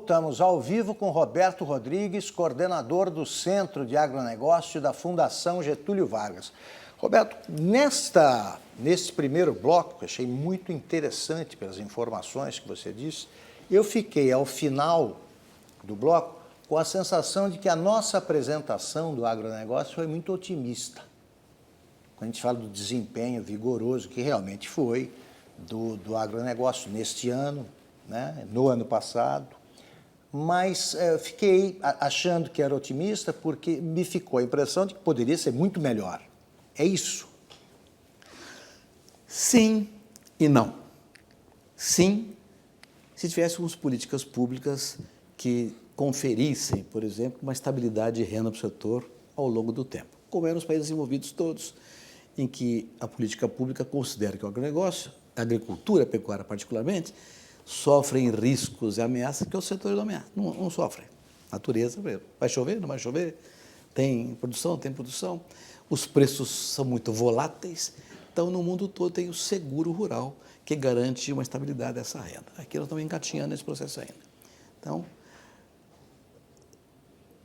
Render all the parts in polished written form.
voltamos ao vivo com Roberto Rodrigues, coordenador do Centro de Agronegócio da Fundação Getúlio Vargas. Roberto, nesse primeiro bloco, que eu achei muito interessante pelas informações que você disse, eu fiquei, ao final do bloco, com a sensação de que a nossa apresentação do agronegócio foi muito otimista. Quando a gente fala do desempenho vigoroso, que realmente foi, do agronegócio neste ano, né, no ano passado, mas fiquei achando que era otimista porque me ficou a impressão de que poderia ser muito melhor. É isso? Sim e não. Sim, se tivéssemos políticas públicas que conferissem, por exemplo, uma estabilidade de renda para o setor ao longo do tempo, como é nos países desenvolvidos todos, em que a política pública considera que o agronegócio, a agricultura, a pecuária particularmente, sofrem riscos e ameaças que os setores não sofrem. Natureza, vai chover, não vai chover, tem produção, os preços são muito voláteis, então no mundo todo tem o seguro rural que garante uma estabilidade dessa renda. Aqui nós estamos engatinhando nesse processo ainda. Então,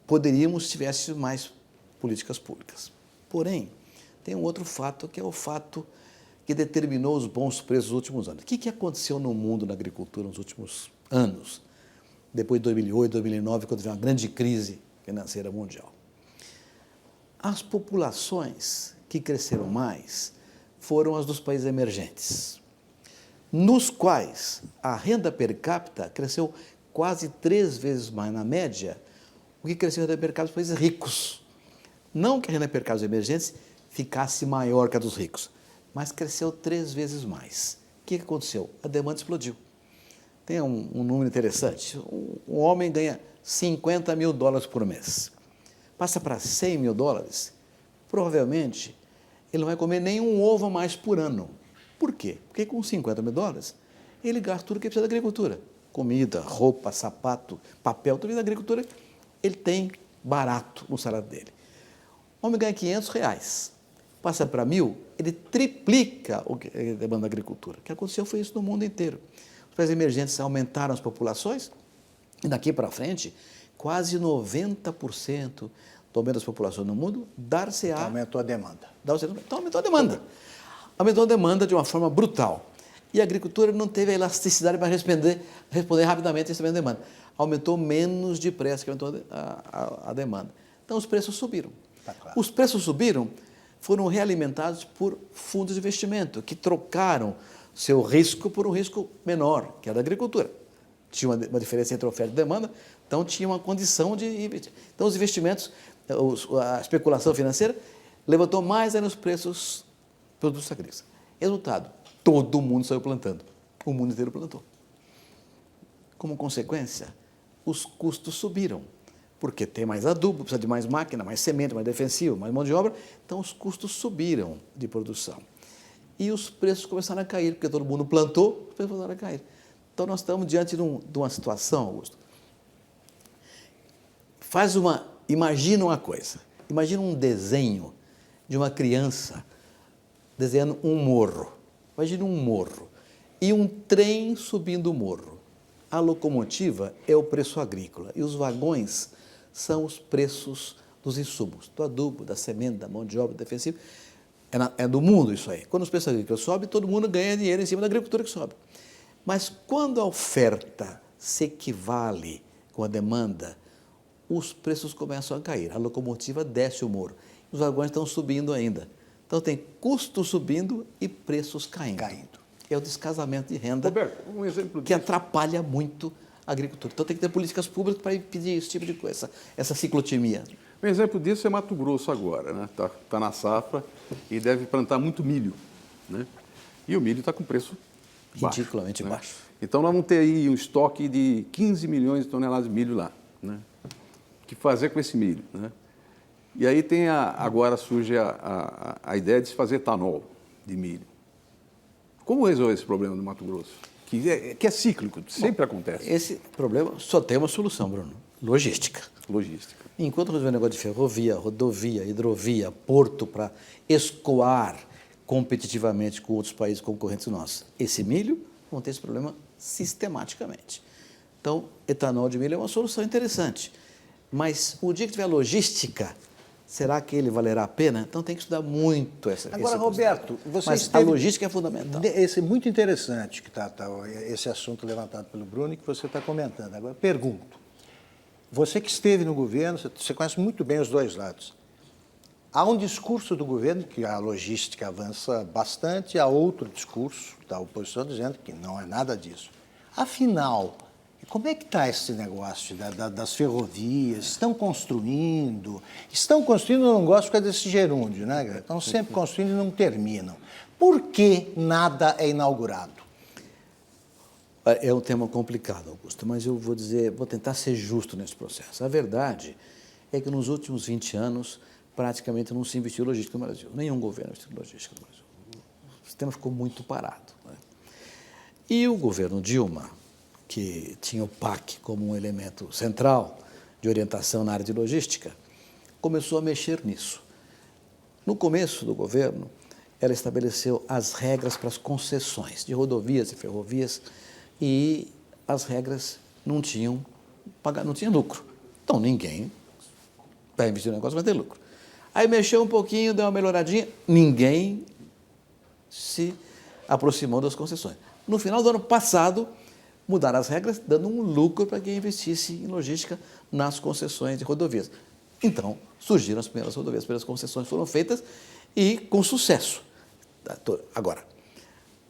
poderíamos se tivesse mais políticas públicas. Porém, tem um outro fato, que é o fato que determinou os bons preços nos últimos anos. O que aconteceu no mundo, na agricultura, nos últimos anos, depois de 2008, 2009, quando veio uma grande crise financeira mundial? As populações que cresceram mais foram as dos países emergentes, nos quais a renda per capita cresceu quase 3 vezes mais na média o que cresceu a renda per capita dos países ricos. Não que a renda per capita dos emergentes ficasse maior que a dos ricos, mas cresceu 3 vezes mais. O que aconteceu? A demanda explodiu. Tem um número interessante. Um homem ganha $50 mil por mês. Passa para $100 mil, provavelmente ele não vai comer nenhum ovo a mais por ano. Por quê? Porque com $50 mil ele gasta tudo que precisa da agricultura. Comida, roupa, sapato, papel, tudo da agricultura ele tem barato no salário dele. O homem ganha R$500, passa para 1.000, ele triplica a demanda da agricultura. O que aconteceu foi isso no mundo inteiro. Os países emergentes aumentaram as populações e daqui para frente, quase 90% do aumento das populações no mundo dar-se-á... Aumentou a demanda. Então aumentou a demanda. Aumentou a demanda de uma forma brutal. E a agricultura não teve a elasticidade para responder rapidamente a essa demanda. Aumentou menos depressa que aumentou a demanda. Então os preços subiram. Tá claro. Os preços subiram, foram realimentados por fundos de investimento, que trocaram seu risco por um risco menor, que era da agricultura. Tinha uma diferença entre oferta e demanda, então tinha uma condição de investir. Então os investimentos, a especulação financeira, levantou mais ainda os preços dos produtos agrícolas. Resultado, todo mundo saiu plantando. O mundo inteiro plantou. Como consequência, os custos subiram, porque tem mais adubo, precisa de mais máquina, mais semente, mais defensivo, mais mão de obra, então os custos subiram de produção. E os preços começaram a cair, porque todo mundo plantou, os preços começaram a cair. Então nós estamos diante de uma situação, Augusto. Imagina uma coisa, imagina um desenho de uma criança desenhando um morro. Imagina um morro e um trem subindo o morro. A locomotiva é o preço agrícola e os vagões são os preços dos insumos, do adubo, da semente, da mão de obra, do defensivo. É do mundo isso aí. Quando os preços agrícolas sobem, todo mundo ganha dinheiro em cima da agricultura que sobe. Mas quando a oferta se equivale com a demanda, os preços começam a cair. A locomotiva desce o morro. Os vagões estão subindo ainda. Então tem custos subindo e preços caindo. É o descasamento de renda, Roberto, um exemplo que atrapalha muito a agricultura. Então tem que ter políticas públicas para impedir esse tipo de coisa, essa ciclotimia. Um exemplo disso é Mato Grosso agora, né? Tá na safra e deve plantar muito milho, né? E o milho está com preço baixo, ridiculamente né? baixo. Então nós vamos ter aí um estoque de 15 milhões de toneladas de milho lá, né? O que fazer com esse milho, né? E aí agora surge a ideia de se fazer etanol de milho. Como resolver esse problema do Mato Grosso? Que é cíclico, sempre acontece. Esse problema só tem uma solução, Bruno. Logística. Enquanto resolver o negócio de ferrovia, rodovia, hidrovia, porto para escoar competitivamente com outros países concorrentes nossos, esse milho, vão ter esse problema sistematicamente. Então, etanol de milho é uma solução interessante. Mas o dia que tiver logística, será que ele valerá a pena? Então tem que estudar muito essa Agora, esse Roberto, você Mas esteve... a logística é fundamental. Esse é muito interessante que esse assunto levantado pelo Bruno e que você está comentando. Agora, pergunto, você que esteve no governo, você conhece muito bem os dois lados. Há um discurso do governo que a logística avança bastante, há outro discurso da oposição dizendo que não é nada disso. Afinal, como é que está esse negócio das ferrovias? Estão construindo? Estão construindo, eu não gosto por causa desse gerúndio, né? Estão sempre construindo e não terminam. Por que nada é inaugurado? É um tema complicado, Augusto, mas eu vou tentar ser justo nesse processo. A verdade é que nos últimos 20 anos, praticamente não se investiu em logística no Brasil. Nenhum governo investiu em logística no Brasil. O sistema ficou muito parado, né? E o governo Dilma, que tinha o PAC como um elemento central de orientação na área de logística, começou a mexer nisso. No começo do governo, ela estabeleceu as regras para as concessões de rodovias e ferrovias e as regras não tinham lucro. Então, ninguém vai investir no negócio, vai ter lucro. Aí mexeu um pouquinho, deu uma melhoradinha, ninguém se aproximou das concessões. No final do ano passado, mudaram as regras, dando um lucro para quem investisse em logística nas concessões de rodovias. Então, surgiram as primeiras rodovias, as primeiras concessões foram feitas e com sucesso. Agora,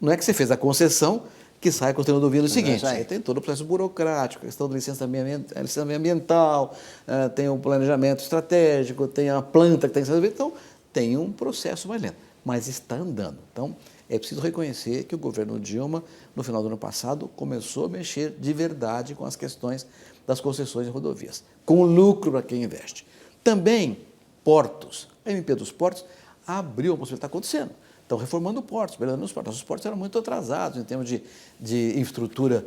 não é que você fez a concessão que sai construindo rodovia no seguinte, aí tem todo o processo burocrático, a questão do licenciamento ambiental, tem o planejamento estratégico, tem a planta que tem que ser feita, então tem um processo mais lento, mas está andando. Então, é preciso reconhecer que o governo Dilma, no final do ano passado, começou a mexer de verdade com as questões das concessões de rodovias, com lucro para quem investe. Também, portos. A MP dos portos abriu a possibilidade, está acontecendo. Estão reformando portos, melhorando os portos. Os portos eram muito atrasados em termos de infraestrutura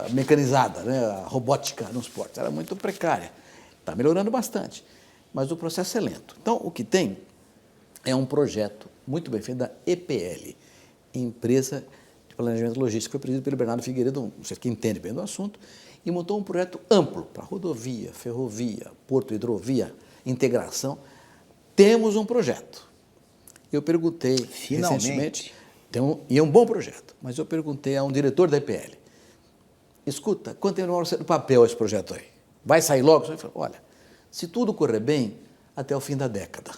mecanizada, né? A robótica nos portos, era muito precária. Está melhorando bastante, mas o processo é lento. Então, o que tem é um projeto muito bem feito da EPL, Empresa de Planejamento Logístico, foi presidido pelo Bernardo Figueiredo, você que entende bem do assunto, e montou um projeto amplo para rodovia, ferrovia, porto, hidrovia, integração. Temos um projeto. Eu perguntei recentemente, e é um bom projeto, mas eu perguntei a um diretor da EPL, escuta, quanto tempo demora no papel esse projeto aí? Vai sair logo? Ele falou, olha, se tudo correr bem, até o fim da década.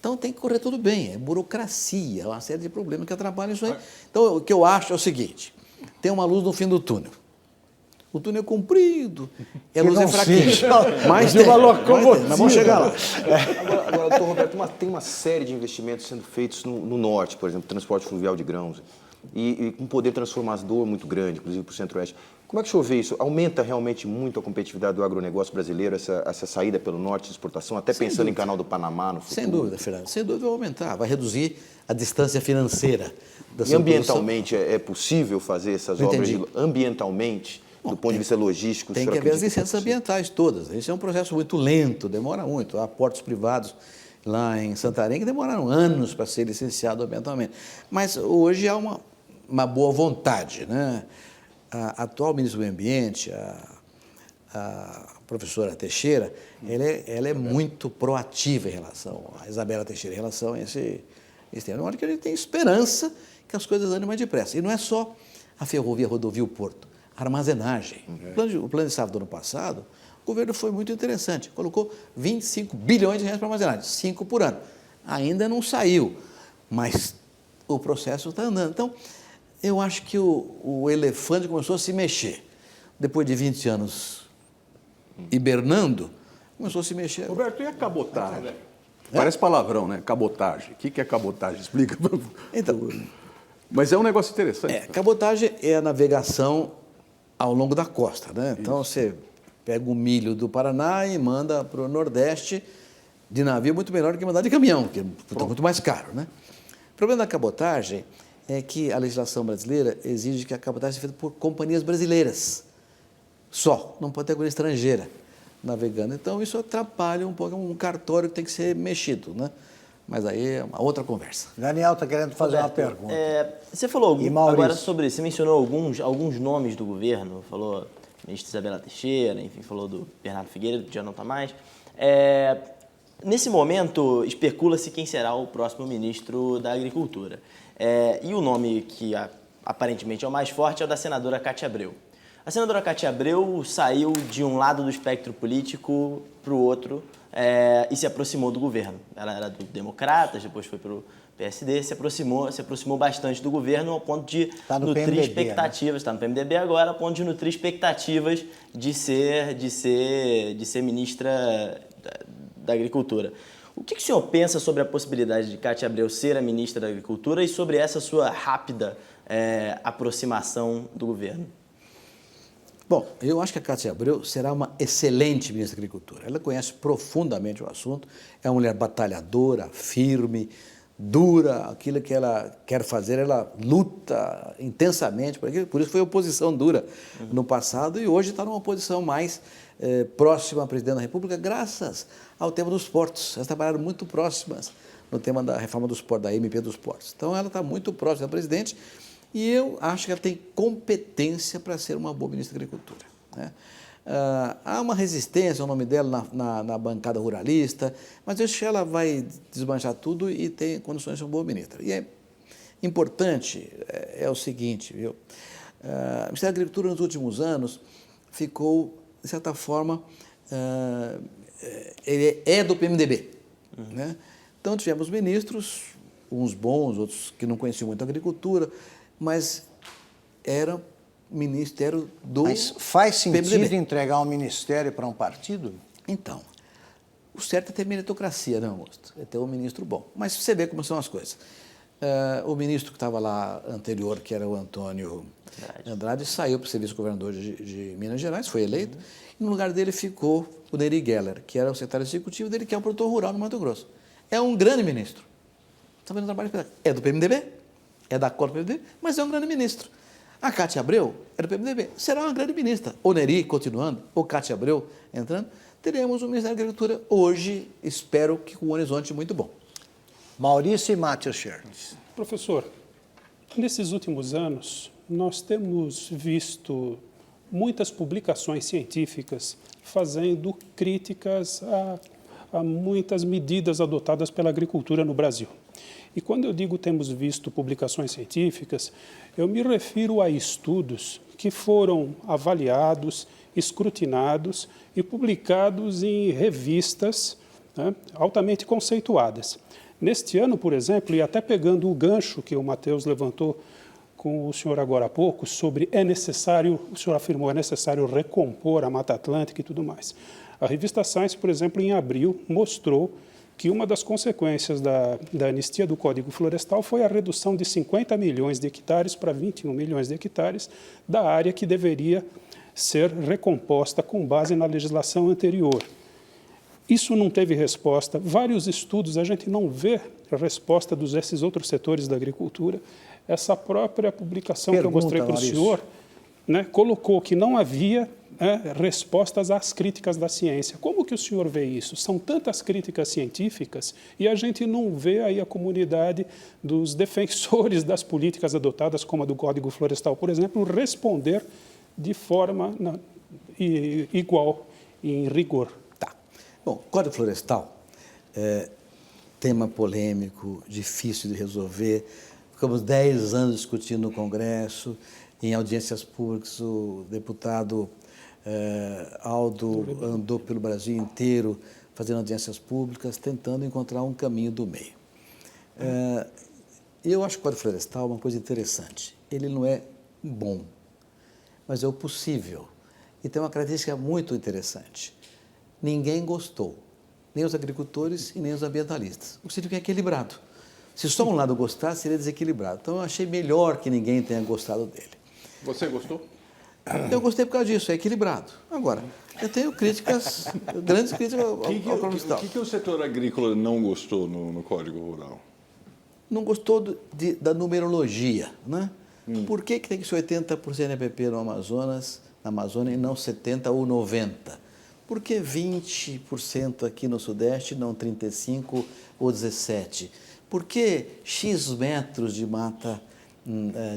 Então tem que correr tudo bem, é burocracia, uma série de problemas que atrapalham isso aí. Então o que eu acho é o seguinte, tem uma luz no fim do túnel. O túnel é comprido, a luz é fraquinha. Mas vamos chegar lá. Agora, doutor Roberto, tem uma série de investimentos sendo feitos no norte, por exemplo, transporte fluvial de grãos, e com um poder transformador muito grande, inclusive para o centro-oeste. Como é que o senhor vê isso? Aumenta realmente muito a competitividade do agronegócio brasileiro, essa saída pelo norte de exportação, até Sem pensando dúvida. em Canal do Panamá no futuro? Sem dúvida, Fernando. Sem dúvida vai aumentar, vai reduzir a distância financeira da E sua ambientalmente é possível fazer essas Não obras entendi. ambientalmente, do ponto de vista logístico? Tem que haver as licenças ambientais todas. Esse é um processo muito lento, demora muito. Há portos privados lá em Santarém que demoraram anos para ser licenciado ambientalmente. Mas hoje há uma boa vontade, né? A atual ministra do Meio Ambiente, a professora Teixeira, ela é muito proativa em relação, a Isabela Teixeira, em relação a esse tema. Eu acho que a gente tem esperança que as coisas andem mais depressa. E não é só a ferrovia, a rodovia, o porto, a armazenagem. O plano de safra do ano passado, o governo foi muito interessante, colocou 25 bilhões de reais para armazenagem, 5 por ano. Ainda não saiu, mas o processo está andando. Então, eu acho que o elefante começou a se mexer. Depois de 20 anos hibernando, começou a se mexer. Roberto, e a cabotagem? Parece palavrão, né? Cabotagem. O que é cabotagem? Explica, por favor. Então, Mas é um negócio interessante. cabotagem é a navegação ao longo da costa, né? Então, você pega o milho do Paraná e manda para o Nordeste de navio muito melhor do que mandar de caminhão, que é muito mais caro, né? O problema da cabotagem é que a legislação brasileira exige que a cabotagem seja feita por companhias brasileiras. Só, não pode ter companhia estrangeira navegando. Então, isso atrapalha um pouco, é um cartório que tem que ser mexido, né? mas aí é uma outra conversa. Daniel está querendo fazer uma Roberto, pergunta. Você falou E Maurício? agora sobre... Você mencionou alguns nomes do governo, falou ministra Isabela Teixeira, enfim, falou do Bernardo Figueiredo, que já não está mais. Nesse momento, especula-se quem será o próximo ministro da Agricultura. E o nome que aparentemente é o mais forte é o da senadora Cátia Abreu. A senadora Cátia Abreu saiu de um lado do espectro político para o outro e se aproximou do governo. Ela era do Democratas, depois foi para o PSD, se aproximou bastante do governo ao ponto de nutrir PMDB, expectativas, está no PMDB agora, ao ponto de nutrir expectativas de ser ministra da Agricultura. O que o senhor pensa sobre a possibilidade de Cátia Abreu ser a ministra da Agricultura e sobre essa sua rápida aproximação do governo? Bom, eu acho que a Cátia Abreu será uma excelente ministra da Agricultura. Ela conhece profundamente o assunto, é uma mulher batalhadora, firme, dura, aquilo que ela quer fazer, ela luta intensamente por aquilo, por isso foi oposição dura no passado e hoje está numa posição mais próxima à presidente da República, graças ao tema dos portos. Elas trabalharam muito próximas no tema da reforma dos portos, da MP dos portos. Então, ela está muito próxima da presidente e eu acho que ela tem competência para ser uma boa ministra da Agricultura, né? Há uma resistência ao nome dela na bancada ruralista, mas eu acho que ela vai desmanchar tudo e tem condições de ser uma boa ministra. E é importante, é o seguinte, viu? O Ministério da Agricultura nos últimos anos ficou, de certa forma, ele é do PMDB, né? Então tivemos ministros, uns bons, outros que não conheciam muito a agricultura, mas era ministério do Mas faz sentido PMDB. entregar um ministério para um partido? Então, o certo é ter meritocracia, né, Augusto? É ter um ministro bom. Mas você vê como são as coisas. O ministro que estava lá anterior, que era o Antônio Andrade, saiu para ser vice-governador de Minas Gerais, foi eleito, e no lugar dele ficou o Neri Geller, que era o secretário executivo dele, que é um produtor rural no Mato Grosso. É um grande ministro. Está vendo o trabalho que é do PMDB, é da cor do PMDB, mas é um grande ministro. A Cátia Abreu é do PMDB, será uma grande ministra. O Neri continuando, ou Cátia Abreu entrando, teremos um Ministério da Agricultura hoje, espero que com um horizonte muito bom. Maurício e Matheus Schertz. Professor, nesses últimos anos, nós temos visto muitas publicações científicas fazendo críticas a muitas medidas adotadas pela agricultura no Brasil. E quando eu digo temos visto publicações científicas, eu me refiro a estudos que foram avaliados, escrutinados e publicados em revistas, né, altamente conceituadas. Neste ano, por exemplo, e até pegando o gancho que o Matheus levantou com o senhor agora há pouco, sobre o senhor afirmou, é necessário recompor a Mata Atlântica e tudo mais. A revista Science, por exemplo, em abril, mostrou que uma das consequências da anistia do Código Florestal foi a redução de 50 milhões de hectares para 21 milhões de hectares da área que deveria ser recomposta com base na legislação anterior. Isso não teve resposta. Vários estudos, a gente não vê a resposta desses outros setores da agricultura. Essa própria publicação que eu mostrei para o senhor, né, colocou que não havia respostas às críticas da ciência. Como que o senhor vê isso? São tantas críticas científicas e a gente não vê aí a comunidade dos defensores das políticas adotadas, como a do Código Florestal, por exemplo, responder de forma igual e em rigor. Tá. Bom, Código Florestal é tema polêmico, difícil de resolver. Ficamos 10 anos discutindo no Congresso, em audiências públicas, o deputado Aldo andou pelo Brasil inteiro fazendo audiências públicas, tentando encontrar um caminho do meio. Eu acho que o Código Florestal é uma coisa interessante. Ele não é bom, mas é o possível. E tem uma característica muito interessante. Ninguém gostou, nem os agricultores e nem os ambientalistas. O que significa que é equilibrado. Se só um lado gostasse, seria desequilibrado. Então, eu achei melhor que ninguém tenha gostado dele. Você gostou? Eu gostei por causa disso, é equilibrado. Agora, eu tenho críticas, grandes críticas ao Código Florestal. O que o setor agrícola não gostou no Código Rural? Não gostou da numerologia, né? Por que tem que ser 80% EPP no Amazonas, na Amazônia e não 70% ou 90%? Por que 20% aqui no Sudeste, não 35% ou 17%? Por que X metros de mata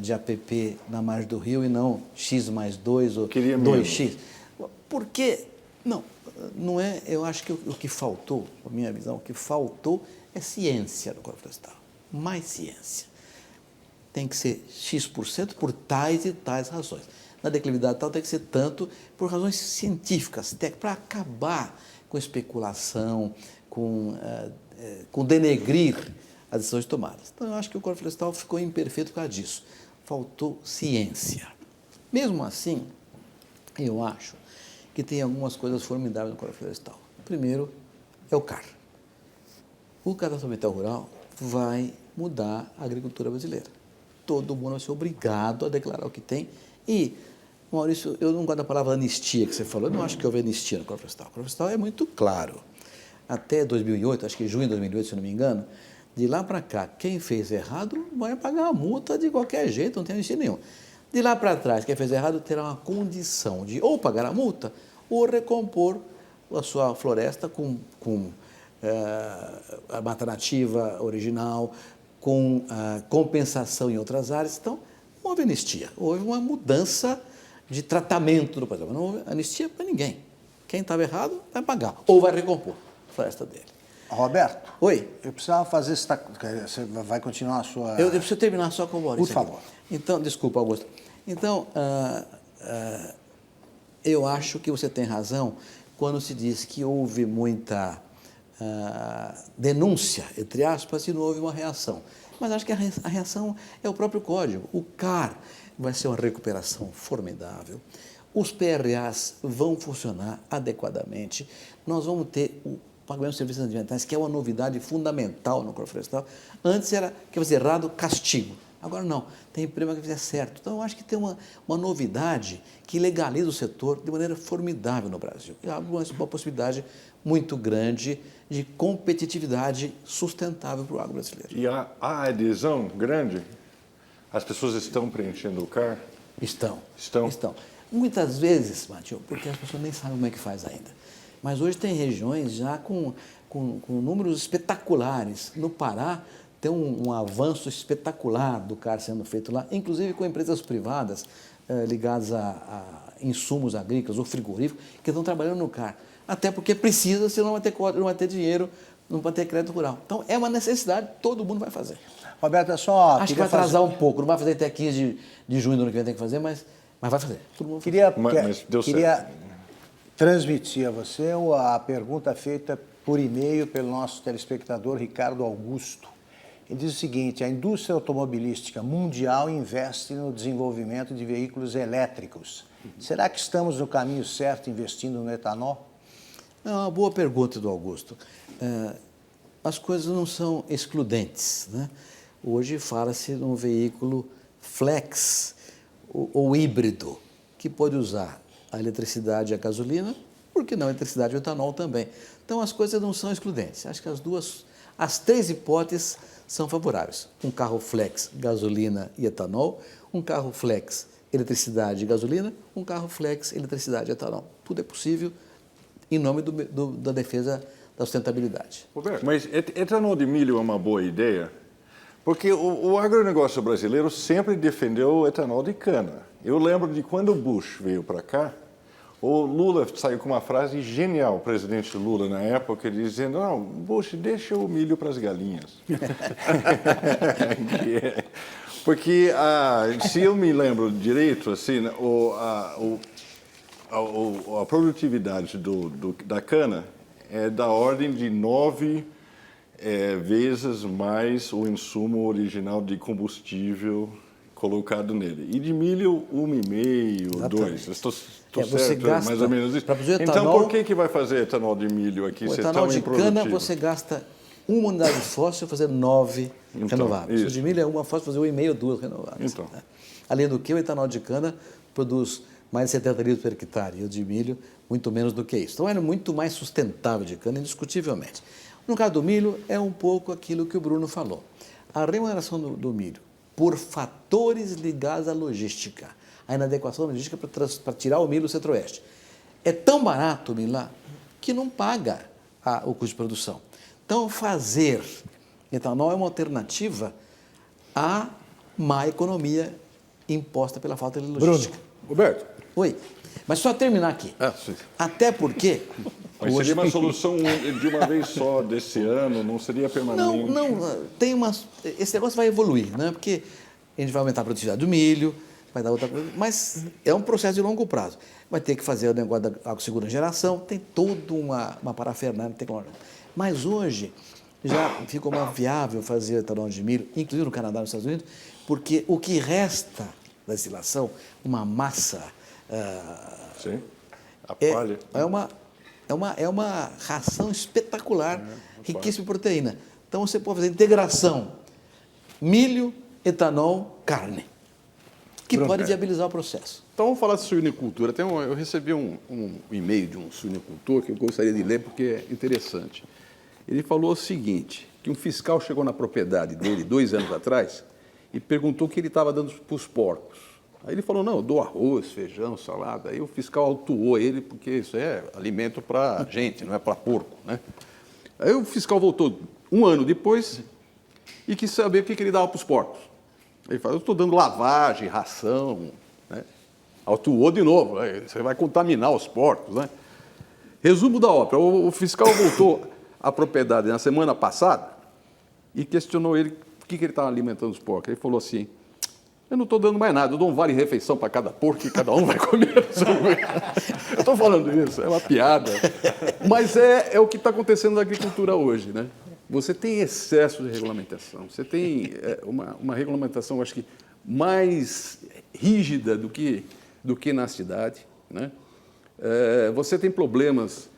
de APP na margem do rio e não X mais 2 ou Queria 2X? Por que? Não é, eu acho que o que faltou, a minha visão, o que faltou é ciência no Código Florestal, mais ciência. Tem que ser X% por tais e tais razões. Na declividade tal tem que ser tanto por razões científicas, para acabar com especulação, com denegrir as decisões tomadas. Então, eu acho que o Código Florestal ficou imperfeito por causa disso. Faltou ciência. Mesmo assim, eu acho que tem algumas coisas formidáveis no Código Florestal. Primeiro é o CAR. O Cadastro Ambiental Rural vai mudar a agricultura brasileira. Todo mundo vai ser obrigado a declarar o que tem. E, Maurício, eu não gosto da palavra anistia que você falou. Eu não acho que houve anistia no Código Florestal. O Código Florestal é muito claro. Até 2008, acho que junho de 2008, se não me engano, de lá para cá, quem fez errado vai pagar a multa de qualquer jeito, não tem anistia nenhuma. De lá para trás, quem fez errado terá uma condição de ou pagar a multa ou recompor a sua floresta com a mata nativa original, com compensação em outras áreas. Então, não houve anistia, houve uma mudança de tratamento do país. Não houve anistia para ninguém. Quem estava errado vai pagar ou vai recompor a floresta dele. Roberto, Oi. eu precisava fazer... Você vai continuar a sua... Eu preciso terminar só com o Maurício. Por favor. Então, desculpa, Augusto. Então, eu acho que você tem razão quando se diz que houve muita denúncia, entre aspas, e não houve uma reação. Mas acho que a reação é o próprio código. O CAR vai ser uma recuperação formidável. Os PRAs vão funcionar adequadamente. Nós vamos ter o pagamento de serviços ambientais, que é uma novidade fundamental no Código Florestal. Antes era que fazer errado, castigo. Agora não, tem prêmio que fizer certo. Então eu acho que tem uma novidade que legaliza o setor de maneira formidável no Brasil. E abre uma possibilidade muito grande de competitividade sustentável para o agro brasileiro. E a adesão grande? As pessoas estão preenchendo o CAR? Estão. Estão? Muitas vezes, Matheus, porque as pessoas nem sabem como é que faz ainda. Mas hoje tem regiões já com números espetaculares. No Pará tem um avanço espetacular do CAR sendo feito lá, inclusive com empresas privadas ligadas a insumos agrícolas ou frigoríficos que estão trabalhando no CAR. Até porque precisa, senão não vai ter dinheiro, não vai ter crédito rural. Então é uma necessidade, todo mundo vai fazer. Roberto, é só... Acho que vai atrasar um pouco, não vai fazer até 15 de junho do ano que vem, tem que fazer, mas vai fazer. Todo mundo Mas deu certo. Transmitir a você a pergunta feita por e-mail pelo nosso telespectador Ricardo Augusto. Ele diz o seguinte: a indústria automobilística mundial investe no desenvolvimento de veículos elétricos. Será que estamos no caminho certo investindo no etanol? É uma boa pergunta do Augusto. As coisas não são excludentes, né? Hoje fala-se num veículo flex ou híbrido, que pode usar a eletricidade e a gasolina, por que não a eletricidade e o etanol também? Então, as coisas não são excludentes. Acho que as três hipóteses são favoráveis. Um carro flex, gasolina e etanol, um carro flex, eletricidade e gasolina, um carro flex, eletricidade e etanol. Tudo é possível em nome da defesa da sustentabilidade. Roberto, mas etanol de milho é uma boa ideia? Porque o agronegócio brasileiro sempre defendeu o etanol de cana. Eu lembro de quando o Bush veio para cá, o Lula saiu com uma frase genial, o presidente Lula na época, dizendo: não, Bush, deixa o milho para as galinhas. Porque, se eu me lembro direito, assim, a produtividade da cana é da ordem de 9 vezes mais o insumo original de combustível colocado nele. E de milho, 1,5, 2. Estou certo, gasta, mais ou menos isso. Etanol, então, por que vai fazer etanol de milho aqui o se é etanol tão de improdutivo? cana, você gasta 1 unidade fóssil para fazer 9 renováveis. O de milho é 1 fóssil para fazer 1,5 ou 2 renováveis. Então. Além do que, o etanol de cana produz mais de 70 litros por hectare, e o de milho muito menos do que isso. Então, é muito mais sustentável de cana, indiscutivelmente. No caso do milho, é um pouco aquilo que o Bruno falou. A remuneração do milho, por fatores ligados à logística, a inadequação logística para tirar o milho do centro-oeste, é tão barato o milho lá que não paga o custo de produção. Então, fazer etanol é uma alternativa à má economia imposta pela falta de logística. Roberto, Oi, mas só terminar aqui. sim. Até porque... Mas seria uma solução de uma vez só desse ano, não seria permanente? Não, tem esse negócio vai evoluir, né? Porque a gente vai aumentar a produtividade do milho, vai dar outra coisa, mas é um processo de longo prazo. Vai ter que fazer o negócio da segunda geração, tem toda uma parafernália tecnológica. Mas hoje já ficou mais viável fazer etanol de milho, inclusive no Canadá e nos Estados Unidos, porque o que resta da destilação, uma massa, Sim, a palha. é uma ração espetacular, riquíssima em proteína. Então você pode fazer integração milho, etanol, carne, que pode viabilizar o processo. Então vamos falar de suinicultura. Eu recebi um e-mail de um suinicultor que eu gostaria de ler porque é interessante. Ele falou o seguinte, que um fiscal chegou na propriedade dele 2 anos atrás e perguntou o que ele estava dando para os porcos. Aí ele falou, não, eu dou arroz, feijão, salada. Aí o fiscal autuou ele, porque isso é alimento para gente, não é para porco, né? Aí o fiscal voltou 1 ano depois e quis saber o que ele dava para os porcos. Ele falou, eu estou dando lavagem, ração, né? Autuou de novo, né? Você vai contaminar os porcos, né? Resumo da ópera, o fiscal voltou à propriedade na semana passada e questionou ele o que ele estava alimentando os porcos. Ele falou assim, eu não estou dando mais nada, eu dou um vale-refeição para cada porco e cada um vai comer. Eu estou falando isso, é uma piada. Mas é o que está acontecendo na agricultura hoje, né? Você tem excesso de regulamentação, você tem uma regulamentação, acho que, mais rígida do que na cidade, né? Você tem problemas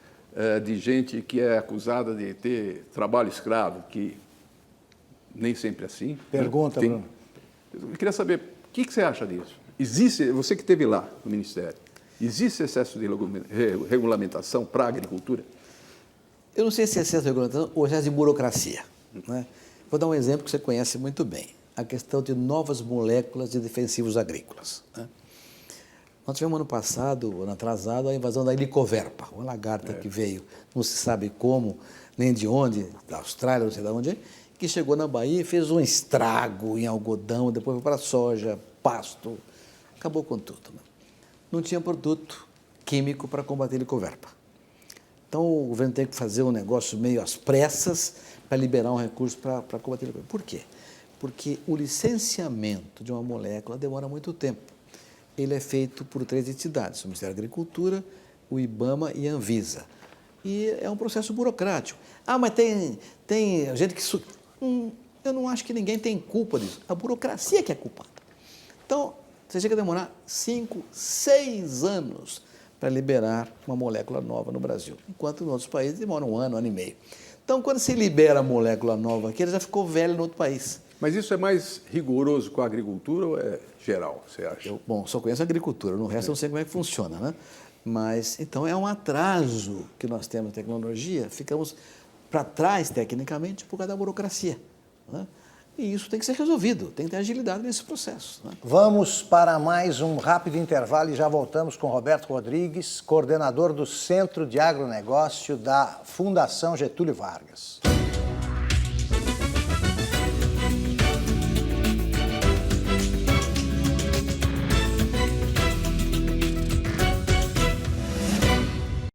de gente que é acusada de ter trabalho escravo, que nem sempre é assim. Pergunta, Bruno. Eu queria saber, o que você acha disso? Existe, você que esteve lá no Ministério, existe excesso de regulamentação para a agricultura? Eu não sei se é excesso de regulamentação ou excesso de burocracia, né? Vou dar um exemplo que você conhece muito bem, a questão de novas moléculas de defensivos agrícolas, né? Nós tivemos ano passado, ano atrasado, a invasão da helicoverpa, uma lagarta que veio, não se sabe como, nem de onde, da Austrália, não sei de onde, que chegou na Bahia e fez um estrago em algodão, depois foi para soja, pasto, acabou com tudo, né? Não tinha produto químico para combater a helicoverpa. Então, o governo tem que fazer um negócio meio às pressas para liberar um recurso para combater a helicoverpa. Por quê? Porque o licenciamento de uma molécula demora muito tempo. Ele é feito por 3 entidades, o Ministério da Agricultura, o IBAMA e a Anvisa. E é um processo burocrático. Ah, mas tem gente que... eu não acho que ninguém tem culpa disso. A burocracia que é culpada. Então, você chega a demorar 5, 6 anos para liberar uma molécula nova no Brasil, enquanto em outros países demora 1 ano, 1 ano e meio. Então, quando se libera a molécula nova aqui, ele já ficou velho no outro país. Mas isso é mais rigoroso com a agricultura ou é geral, você acha? Bom, só conheço a agricultura, no resto eu não sei como é que funciona, né? Mas, então, é um atraso que nós temos na tecnologia, ficamos para trás, tecnicamente, por causa da burocracia, né? E isso tem que ser resolvido, tem que ter agilidade nesse processo, né? Vamos para mais um rápido intervalo e já voltamos com Roberto Rodrigues, coordenador do Centro de Agronegócio da Fundação Getúlio Vargas.